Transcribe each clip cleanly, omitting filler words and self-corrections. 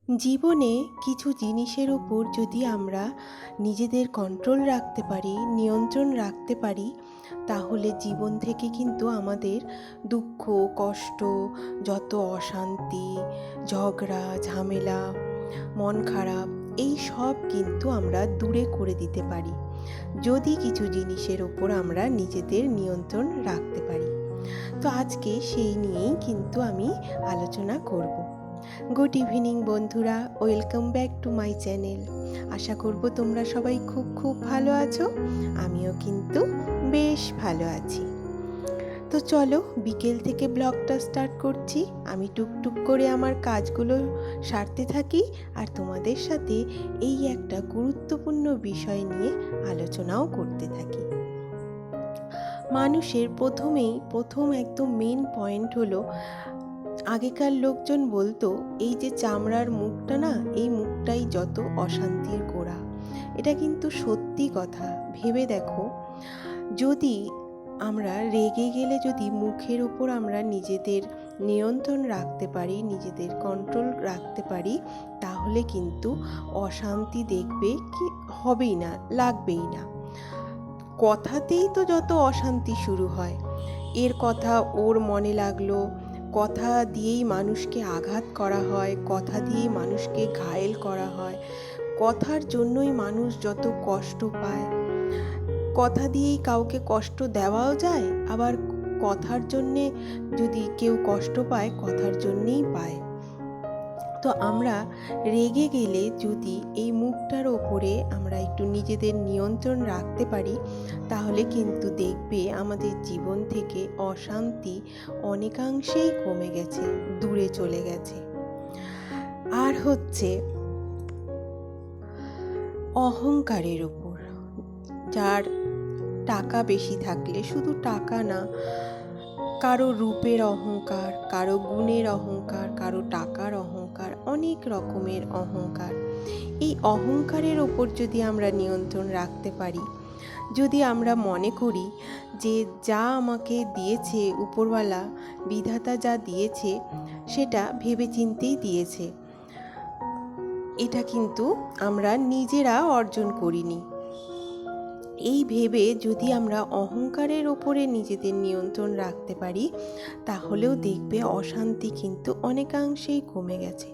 জীবনে কিছু জিনিসের ওপর যদি আমরা নিজেদের কন্ট্রোল রাখতে পারি, নিয়ন্ত্রণ রাখতে পারি, তাহলে জীবন থেকে কিন্তু আমাদের দুঃখ, কষ্ট, যত অশান্তি, ঝগড়া, ঝামেলা, মন খারাপ, এই সব কিন্তু আমরা দূরে করে দিতে পারি, যদি কিছু জিনিসের ওপর আমরা নিজেদের নিয়ন্ত্রণ রাখতে পারি। তো আজকে সেই নিয়েই কিন্তু আমি আলোচনা করব। গুড ইভিনিং বন্ধুরা, welcome back to my channel. আশা করব তোমরা সবাই খুব খুব ভালো আছো। আমিও কিন্তু বেশ ভালো আছি। তো চলো বিকেল থেকে ব্লগটা স্টার্ট করছি। আমি টুকটুক করে আমার কাজগুলো সারতে থাকি আর তোমাদের সাথে এই একটা গুরুত্বপূর্ণ বিষয় নিয়ে আলোচনাও করতে থাকি। মানুষের প্রথম একদম মেন পয়েন্ট হলো, আগেকার লোকজন বলতো এই যে চামড়ার মুখটা না, এই মুখটাই যত অশান্তির গোড়া। এটা কিন্তু সত্যি কথা। ভেবে দেখো, যদি আমরা রেগে গেলে যদি মুখের উপর আমরা নিজেদের নিয়ন্ত্রণ রাখতে পারি, নিজেদের কন্ট্রোল রাখতে পারি, তাহলে কিন্তু অশান্তি দেখবে কি হবেই না, লাগবেই না। কথাতেই তো যত অশান্তি শুরু হয়। এর কথা ওর মনে লাগলো, কথা দিয়েই মানুষকে আঘাত করা হয়, কথা দিয়েই মানুষকে ঘায়েল করা হয়, কথার জন্যই মানুষ যত কষ্ট পায়। কথা দিয়েই কাউকে কষ্ট দেওয়াও যায়, আবার কথার জন্যে যদি কেউ কষ্ট পায়, কথার জন্যেই পায়। তো আমরা রেগে গেলে যদি এই মুখটার ওপরে আমরা একটু নিজেদের নিয়ন্ত্রণ রাখতে পারি, তাহলে কিন্তু দেখবে আমাদের জীবন থেকে অশান্তি অনেকাংশেই কমে গেছে, দূরে চলে গেছে। আর হচ্ছে অহংকারের ওপর, যার টাকা বেশি থাকলে, শুধু টাকা না, কারো রূপের অহংকার, কারো গুণের অহংকার, কারো টাকার অহংকার, অনেক রকমের অহংকার। এই অহংকারের ওপর যদি আমরা নিয়ন্ত্রণ রাখতে পারি, যদি আমরা মনে করি যে যা আমাকে দিয়েছে উপরওয়ালা, বিধাতা যা দিয়েছে সেটা ভেবেচিন্তেই দিয়েছে, এটা কিন্তু আমরা নিজেরা অর্জন করিনি, এই ভেবে যদি আমরা অহংকারের ওপরে নিজেদের নিয়ন্ত্রণ রাখতে পারি, তাহলেও দেখবে অশান্তি কিন্তু অনেকাংশেই কমে গেছে।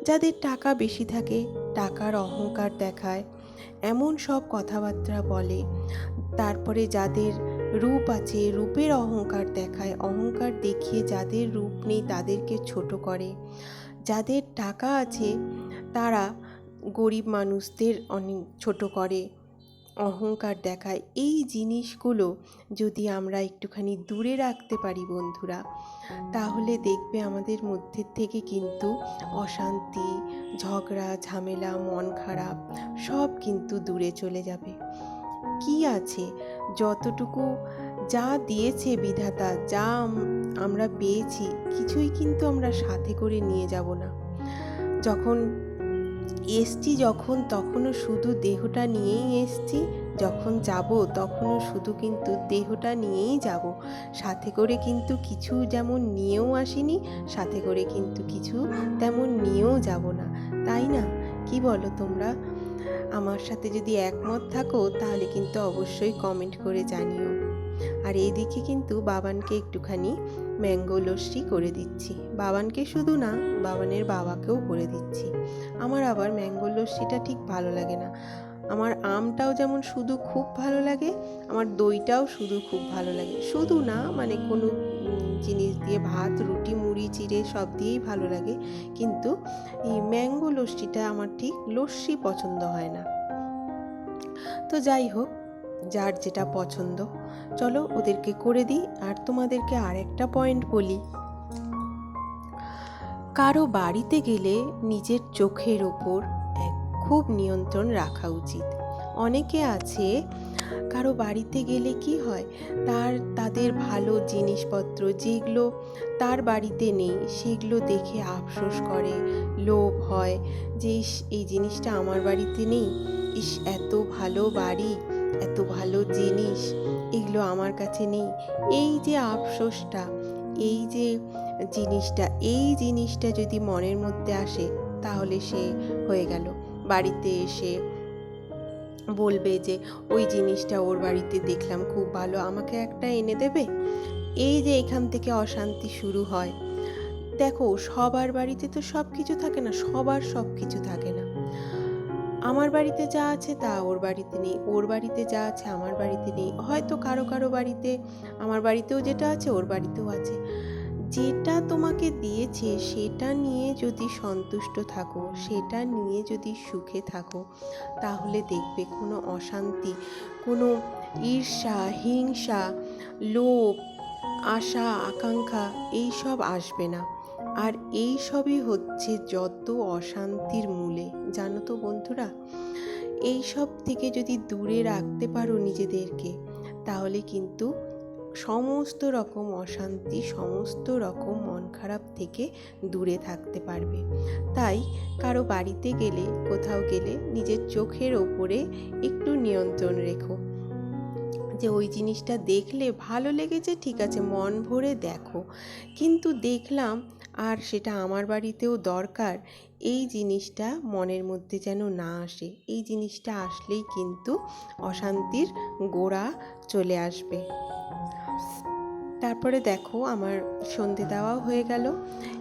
যাদের টাকা বেশি থাকে, টাকার অহংকার দেখায়, এমন সব কথাবার্তা বলে। তারপরে যাদের রূপ আছে, রূপের অহংকার দেখায়, অহংকার দেখিয়ে যাদের রূপ নেই তাদেরকে ছোট করে। যাদের টাকা আছে তারা গরিব মানুষদের অনেক ছোট করে, অহংকার দেখায়। এই জিনিসগুলো যদি আমরা একটুখানি দূরে রাখতে পারি বন্ধুরা, তাহলে দেখবে আমাদের মধ্যে থেকে কিন্তু অশান্তি, ঝগড়া, ঝামেলা, মন খারাপ সব কিন্তু দূরে চলে যাবে। কি আছে, যতটুকু যা দিয়েছে বিধাতা, যা আমরা পেয়েছি, কিছুই কিন্তু আমরা সাথে করে নিয়ে যাব না। যখন এসছি, তখনও শুধু দেহটা নিয়েই এসছি, যখন যাব তখনও শুধু কিন্তু দেহটা নিয়েই যাব। সাথে করে কিন্তু কিছু যেমন নিয়েও আসিনি, সাথে করে কিন্তু কিছু তেমন নিয়েও যাব না, তাই না? কি বলো তোমরা? আমার সাথে যদি একমত থাকো তাহলে কিন্তু অবশ্যই কমেন্ট করে জানিও। আর এইদিকে কিন্তু বাবানকে একটুখানি ম্যাঙ্গো লস্যি করে দিচ্ছি। বাবানকে শুধু না, বাবানের বাবাকেও করে দিচ্ছি। আমার আবার ম্যাঙ্গো লস্যিটা ঠিক ভালো লাগে না। আমার আমটাও যেমন শুধু খুব ভালো লাগে, আমার দইটাও শুধু খুব ভালো লাগে। শুধু না, মানে কোনো জিনিস দিয়ে, ভাত, রুটি, মুড়ি, চিড়ে সব দিয়েই ভালো লাগে, কিন্তু এই ম্যাঙ্গো লস্যিটা আমার ঠিক লস্যি পছন্দ হয় না। তো যাই হোক, যার যেটা পছন্দ, চলো ওদেরকে করে দিই। আর তোমাদেরকে আর একটা পয়েন্ট বলি, কারো বাড়িতে গেলে নিজের চোখের ওপর খুব নিয়ন্ত্রণ রাখা উচিত। অনেকে আছে, কারো বাড়িতে গেলে কি হয়, তাদের ভালো জিনিসপত্র যেগুলো তার বাড়িতে নেই সেগুলো দেখে আফসোস করে, লোভ হয় যে এই জিনিসটা আমার বাড়িতে নেই, এত ভালো বাড়ি, এত ভালো জিনিস, এগুলো আমার কাছে নেই। এই যে আফসোসটা, এই যে জিনিসটা যদি মনের মধ্যে আসে, তাহলে সে হয়ে গেল। বাড়িতে এসে বলবে যে ওই জিনিসটা ওর বাড়িতে দেখলাম খুব ভালো, আমাকে একটা এনে দেবে। এই যে এখান থেকে অশান্তি শুরু হয়। দেখো, সবার বাড়িতে তো সব কিছু থাকে না, সবার সব কিছু থাকে না। আমার বাড়িতে যা আছে তা ওর বাড়িতে নেই, ওর বাড়িতে যা আছে আমার বাড়িতে নেই। হয়তো কারো কারো বাড়িতে, আমার বাড়িতেও যেটা আছে ওর বাড়িতেও আছে। যেটা তোমাকে দিয়েছে সেটা নিয়ে যদি সন্তুষ্ট থাকো, সেটা নিয়ে যদি সুখে থাকো, তাহলে দেখবে কোনো অশান্তি, কোনো ঈর্ষা, হিংসা, লোভ, আশা, আকাঙ্ক্ষা এইসব আসবে না। আর এই সবই হচ্ছে যত অশান্তির মূলে, জানো তো বন্ধুরা। এই সব থেকে যদি দূরে রাখতে পারো নিজেদেরকে, তাহলে কিন্তু সমস্ত রকম অশান্তি, সমস্ত রকম মন খারাপ থেকে দূরে থাকতে পারবে। তাই কারো বাড়িতে গেলে, কোথাও গেলে নিজের চোখের ওপরে একটু নিয়ন্ত্রণ রেখো। যে ওই জিনিসটা দেখলে ভালো লেগেছে, ঠিক আছে, মন ভরে দেখো, কিন্তু দেখলাম আর সেটা আমার বাড়িতেও দরকার, এই জিনিসটা মনের মধ্যে যেন না আসে। এই জিনিসটা আসলেই কিন্তু অশান্তির গোড়া চলে আসবে। তারপরে দেখো, আমার সন্ধে দেওয়াও হয়ে গেল।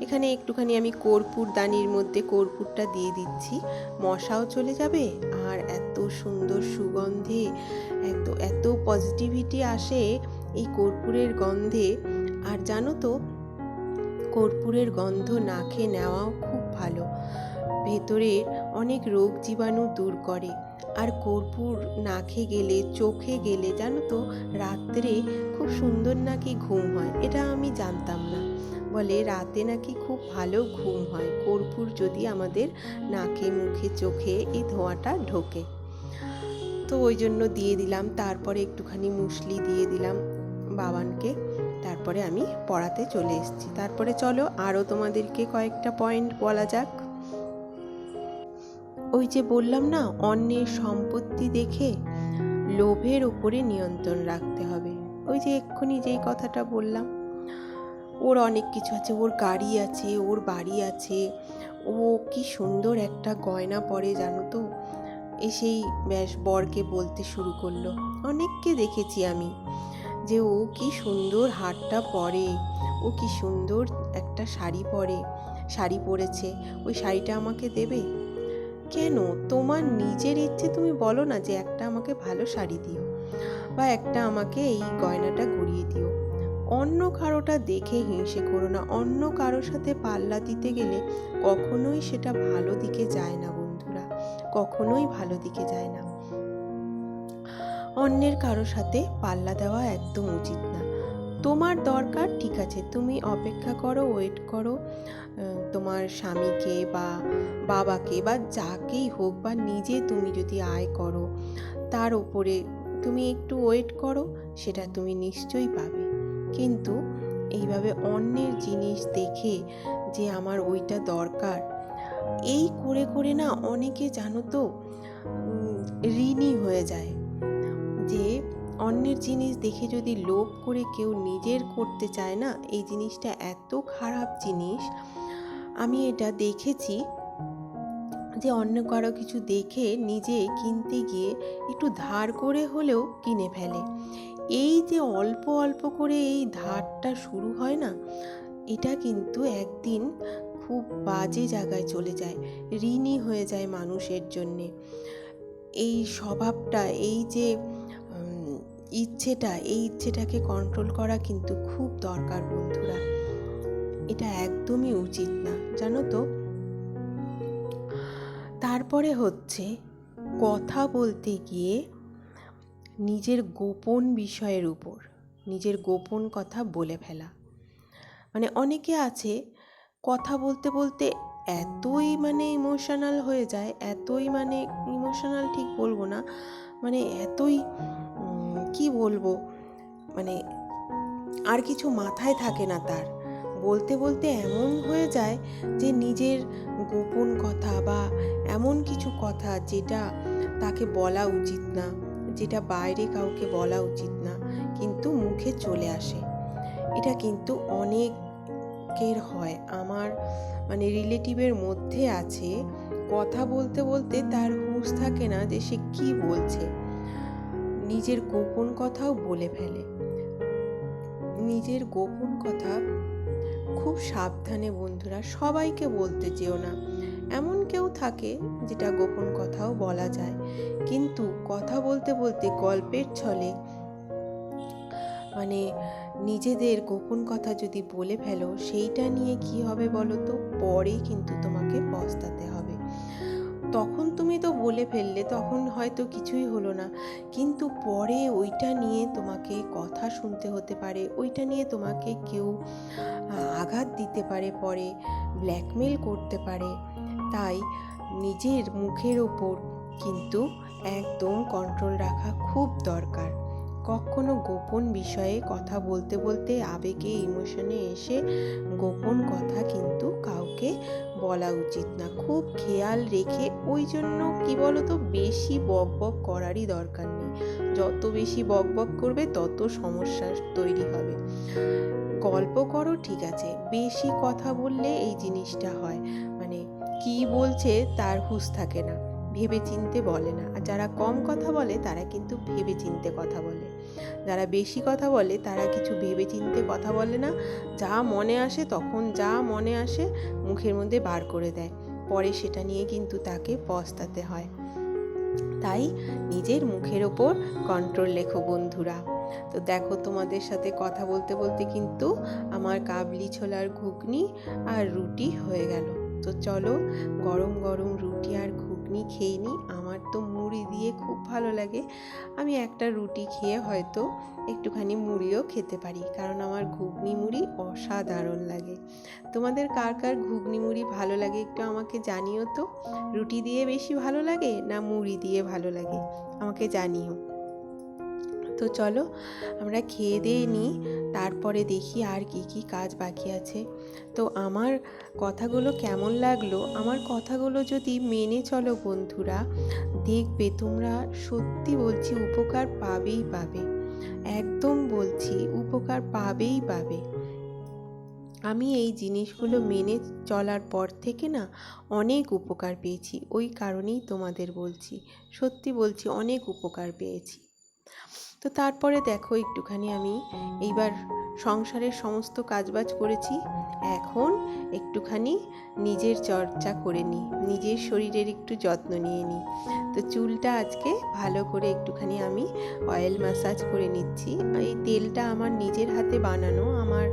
এখানে একটুখানি আমি কর্পূরদানির মধ্যে কর্পূরটা দিয়ে দিচ্ছি, মশাও চলে যাবে। আর এত সুন্দর সুগন্ধে, এত এত পজিটিভিটি আসে এই কর্পূরের গন্ধে। আর জানো তো, কর্পূরের গন্ধ নাকে নেওয়াও খুব ভালো, ভেতরের অনেক রোগ জীবাণু দূর করে। আর কর্পূর নাকে গেলে, চোখে গেলে, জানো তো রাত্রে খুব সুন্দর নাকি ঘুম হয়। এটা আমি জানতাম না। বলে রাতে নাকি খুব ভালো ঘুম হয় কর্পূর যদি আমাদের নাকে, মুখে, চোখে এই ধোঁয়াটা ঢোকে। তো ওই জন্য দিয়ে দিলাম। তারপরে একটুখানি মুসলি দিয়ে দিলাম বাবানকে। তারপরে আমি পড়াতে চলে এসেছি। তারপরে চলো আরও তোমাদেরকে কয়েকটা পয়েন্ট বলা যাক। ওই যে বললাম না, অন্যের সম্পত্তি দেখে লোভের উপরে নিয়ন্ত্রণ রাখতে হবে। ওই যে এক্ষুনি যেই কথাটা বললাম, ওর অনেক কিছু আছে, ওর গাড়ি আছে, ওর বাড়ি আছে, ও কি সুন্দর একটা গয়না পরে জানো তো। এসেই ব্যাস বরকে বলতে শুরু করলো। অনেককে দেখেছি আমি যে ও কি সুন্দর হারটা পরে, ও কি সুন্দর একটা শাড়ি পরেছে, ওই শাড়িটা আমাকে দেবে। কেন? তোমার নিজের ইচ্ছে তুমি বলো না যে একটা আমাকে ভালো শাড়ি দিও, বা একটা আমাকে এই গয়নাটা গড়িয়ে দিও। অন্য কারোটা দেখে হিংসে করো না। অন্য কারোর সাথে পাল্লা দিতে গেলে কখনোই সেটা ভালো দিকে যায় না বন্ধুরা, কখনোই ভালো দিকে যায় না। অন্যের কারোর সাথে পাল্লা দেওয়া একদম উচিত না। তোমার দরকার, ঠিক আছে, তুমি অপেক্ষা করো, ওয়েট করো। তোমার স্বামীকে বা বাবাকে বা যাকেই হোক, বা নিজে তুমি যদি আয় করো, তার ওপরে তুমি একটু ওয়েট করো, সেটা তুমি নিশ্চয়ই পাবে। কিন্তু এইভাবে অন্যের জিনিস দেখে যে আমার ওইটা দরকার, এই করে করে না অনেকে জানো তো ঋণী হয়ে যায়। যে অন্যের জিনিস দেখে যদি লোভ করে কেউ নিজের করতে চায় না, এই জিনিসটা এত খারাপ জিনিস। আমি এটা দেখেছি যে অন্য কারো কিছু দেখে নিজে কিনতে গিয়ে একটু ধার করে হলেও কিনে ফেলে। এই যে অল্প অল্প করে এই ধারটা শুরু হয় না, এটা কিন্তু একদিন খুব বাজে জায়গায় চলে যায়, ঋণী হয়ে যায় মানুষের জন্যে। এই স্বভাবটা, এই যে এই ইচ্ছেটাকে কন্ট্রোল করা কিন্তু খুব দরকার বন্ধুরা। এটা একদমই উচিত না, জানো তো। তারপরে হচ্ছে কথা বলতে গিয়ে নিজের গোপন বিষয়ের উপর নিজের গোপন কথা বলে ফেলা। মানে অনেকে আছে কথা বলতে বলতে এতই ইমোশনাল হয়ে যায়, এতই ইমোশনাল ঠিক বলবো না, এতই কি বলবো, আর কিছু মাথায় থাকে না তার। বলতে বলতে এমন হয়ে যায় যে নিজের গোপন কথা বা এমন কিছু কথা যেটা তাকে বলা উচিত না, যেটা বাইরে কাউকে বলা উচিত না, কিন্তু মুখে চলে আসে। এটা কিন্তু অনেক অনেকের হয়, আমার মানে রিলেটিভের মধ্যে আছে, কথা বলতে বলতে তার হুঁশ থাকে না যে সে কি বলছে, নিজের গোপন কথাও বলে ফেলে। নিজের গোপন কথা খুব সাবধানে বন্ধুরা, সবাইকে বলতে যেও না। এমন কেউ থাকে যেটা গোপন কথাও বলা যায়, কিন্তু কথা বলতে বলতে গল্পের ছলে মানে নিজেদের গোপন কথা যদি বলে ফেলো, সেইটা নিয়ে কি হবে বলো তো? পরে কিন্তু তোমাকে পস্তাতে হবে। তখন তুমি তো বলে ফেললে, তখন হয়তো কিছুই হলো না, কিন্তু পরে ওইটা নিয়ে তোমাকে কথা শুনতে হতে পারে, ওইটা নিয়ে তোমাকে কেউ আঘাত দিতে পারে, পরে ব্ল্যাকমেল করতে পারে। তাই নিজের মুখের ওপর কিন্তু একদম কন্ট্রোল রাখা খুব দরকার। কখনো গোপন বিষয়ে কথা বলতে বলতে আবেগে ইমোশনে এসে গোপন কথা কিন্তু কাউকে বলা উচিত না। খুব খেয়াল রেখে, ওই জন্য কি বলতো, বেশি বক বক করারই দরকার নেই। যত বেশি বক বক করবে তত সমস্যা তৈরি হবে। গল্প করো ঠিক আছে, বেশি কথা বললে এই জিনিসটা হয়, মানে কি বলছে তার হুঁশ থাকে না, ভেবে চিনতে বলে না। আর যারা কম কথা বলে তারা কিন্তু ভেবে চিনতে কথা বলে, যারা বেশি কথা বলে তারা কিছু ভেবে চিনতে কথা বলে না, যা মনে আসে তখন যা মনে আসে মুখের মধ্যে বার করে দেয়, পরে সেটা নিয়ে কিন্তু তাকে পস্তাতে হয়। তাই নিজের মুখের ওপর কন্ট্রোল রেখো বন্ধুরা। তো দেখো, তোমাদের সাথে কথা বলতে বলতে কিন্তু আমার কাবলি ছোলার ঘুগনি আর রুটি হয়ে গেল। তো চলো, গরম গরম রুটি আর ঘুগনি খেয়ে নিই। আমার তো মুড়ি দিয়ে খুব ভালো লাগে, আমি একটা রুটি খেয়ে হয়তো একটুখানি মুড়িও খেতে পারি, কারণ আমার ঘুগনি মুড়ি অসাধারণ লাগে। তোমাদের কার কার ঘুগনি মুড়ি ভালো লাগে একটু আমাকে জানিও তো। রুটি দিয়ে বেশি ভালো লাগে না মুড়ি দিয়ে ভালো লাগে, আমাকে জানিও। তো চলো আমরা খেয়ে দিয়ে নিই, তারপরে দেখি আর কি কি কাজ বাকি আছে। তো আমার কথাগুলো কেমন লাগলো, আমার কথাগুলো যদি মেনে চলো বন্ধুরা, দেখবে তোমরা, সত্যি বলছি, উপকার পাবেই পাবে, একদম বলছি উপকার পাবেই পাবে। আমি এই জিনিসগুলো মেনে চলার পর থেকে না অনেক উপকার পেয়েছি, ওই কারণেই তোমাদের বলছি, সত্যি বলছি অনেক উপকার পেয়েছি। তো তারপরে দেখো, একটুখানি আমি এইবার সংসারের সমস্ত কাজবাজ করেছি, এখন একটুখানি নিজের চর্চা করে নিই, নিজের শরীরের একটু যত্ন নিয়ে নিই। তো চুলটা আজকে ভালো করে একটুখানি আমি অয়েল ম্যাসাজ করে নিচ্ছি। এই তেলটা আমার নিজের হাতে বানানো, আমার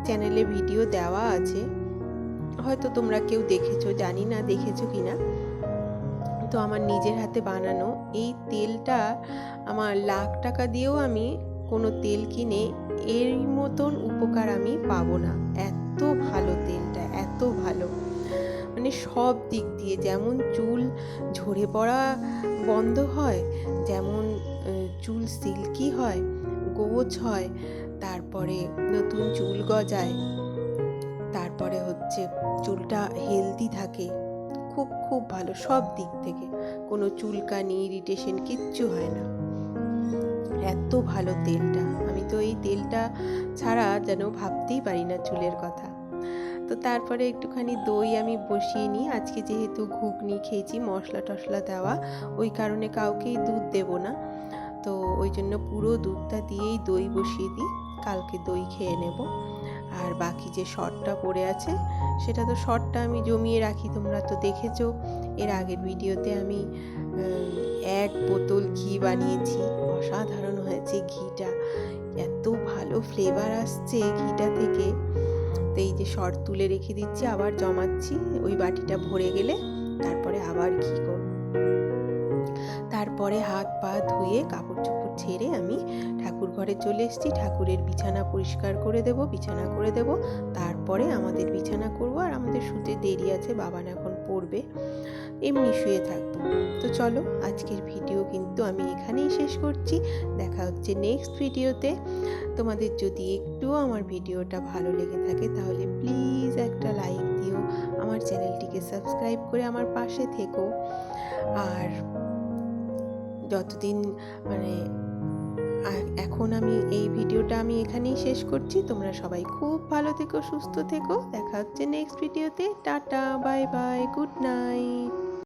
চ্যানেলে ভিডিও দেওয়া আছে, হয়তো তোমরা কেউ দেখেছো, জানি না দেখেছো কি না। তো আমার নিজের হাতে বানানো এই তেলটা, আমার লাখ টাকা দিয়েও আমি কোনো তেল কিনে এর মতন উপকার আমি পাবো না। এত ভালো তেলটা, এত ভালো, মানে সব দিক দিয়ে, যেমন চুল ঝরে পড়া বন্ধ হয়, যেমন চুল সিল্কি হয়, গোছ হয়, তারপরে নতুন চুল গজায়, তারপরে হচ্ছে চুলটা হেলদি থাকে, খুব খুব ভালো সব দিক থেকে, কোনো চুলকানি ইরিটেশন কিচ্ছু হয় না। এত ভালো তেলটা, আমি তো এই তেলটা ছাড়া যেন ভাবতেই পারি না চুলের কথা। তো তারপরে একটুখানি দই আমি বসিয়ে নিই, আজকে যেহেতু ঘুগনি খেয়েছি মশলা টশলা দেওয়া, ওই কারণে কাউকেই দুধ দেব না, তো ওই জন্য পুরো দুধটা দিয়েই দই বসিয়ে দিই, কালকে দই খেয়ে নেব। আর বাকি যে শর্টটা পড়ে আছে, সেটা তো শর্টটা আমি জমিয়ে রাখি, তোমরা তো দেখেছো এর আগের ভিডিওতে আমি 1 বোতল ঘি বানিয়েছি, অসাধারণ হয়েছে ঘিটা, এত ভালো ফ্লেভার আসছে ঘিটা থেকে। তো এই যে শর্ট তুলে রেখে দিচ্ছি, আবার জমাচ্ছি, ওই বাটিটা ভরে গেলে তারপরে আবার ঘি করব। তারপরে হাত পা ধুয়ে কাপড় চোপড় ছেড়ে আমি ঠাকুর ঘরে চলে এসেছি, ঠাকুরের বিছানা পরিষ্কার করে দেব, বিছানা করে দেব, তারপরে আমাদের বিছানা করব। আর আমাদের শুতে দেরি আছে, বাবান এখন পড়বে, এমনি শুয়ে থাকবো। তো চলো, আজকের ভিডিও কিন্তু আমি এখানেই শেষ করছি, দেখা হচ্ছে নেক্সট ভিডিওতে। তোমাদের যদি একটু আমার ভিডিওটা ভালো লেগে থাকে তাহলে প্লিজ একটা লাইক দিও, আমার চ্যানেলটিকে সাবস্ক্রাইব করে আমার পাশে থেকো। আর যতদিন মানে আর এখন আমি এই ভিডিওটা আমি এখানেই শেষ করছি। তোমরা সবাই খুব ভালো থেকো, সুস্থ থেকো। দেখা হচ্ছে নেক্সট ভিডিওতে। Tata, bye bye, good night.